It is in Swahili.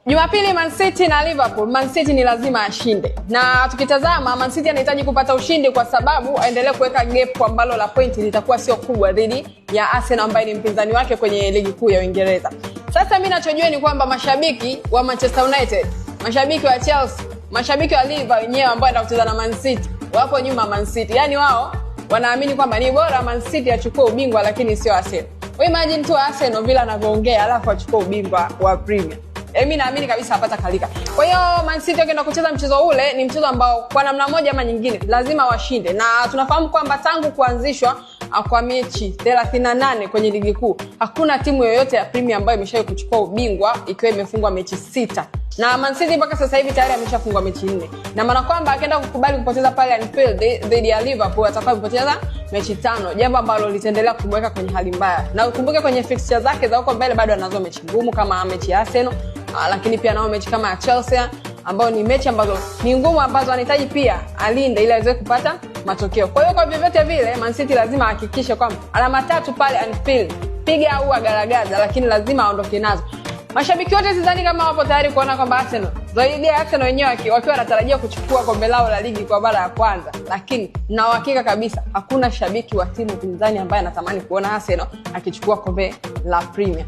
Jumapili Man City na Liverpool. Man City ni lazima ashinde. Na tukitazama Man City anahitaji kupata ushindi kwa sababu aendelee kuweka gap ambalo la pointi litakuwa sio kubwa dhidi ya Arsenal ambaye ni mpinzani wake kwenye ligi kuu ya Uingereza. Sasa mimi ninachojua ni kwamba mashabiki wa Manchester United, mashabiki wa Chelsea, mashabiki wa Liverpool wenyewe ambao wanaenda kucheza na Man City wapo nyuma Man City. Yaani wao wanaamini kwamba ni bora Man City achukue ubingwa lakini sio Arsenal. Wewe imagine tu Arsenal vile anavyoongea alafu achukue ubingwa wa Premier. Mimi naamini kabisa hapata kalika. Kwa hiyo Man City wakienda kucheza mchezo ule ni mchezo ambao kwa namna moja ama nyingine lazima washinde. Na tunafahamu kwamba tangu kuanzishwa kwa mechi 38 kwenye ligi kuu hakuna timu yoyote ya Premier ambayo imeshawahi kuchukua ubingwa ikiwa imefungwa mechi 6. Na Man City mpaka sasa hivi tayari ameshafungwa mechi 4. Na maana kwamba akienda kukubali kupoteza pale Anfield dhidi ya Liverpool atakuwa amepoteza mechi 5, jambo ambalo litaendelea kumweka kwenye hali mbaya. Na ukumbuke kwenye fixture zake za huko mbele bado anazo mechi ngumu kama mechi ya Arsenal, lakini pia nao mechi kama ya Chelsea ambao ni mechi ambazo ni ngumu ambazo anahitaji pia alinde ili aweze kupata matokeo. Kwa hiyo kwa vyovyote vile Man City lazima ahakikishe kwamba alama 3 pale Anfield, piga au agaragaza, lakini lazima aondoke nazo. Mashabiki wote sidhani kama wapo tayari kuona kwamba Arsenal, zaidi ya Arsenal wenyewe wakiwa wanatarajia kuchukua kombe lao la ligi kwa mara ya kwanza, lakini na uhakika kabisa hakuna shabiki wa timu pinzani ambaye anatamani kuona Arsenal akichukua kombe la Premier.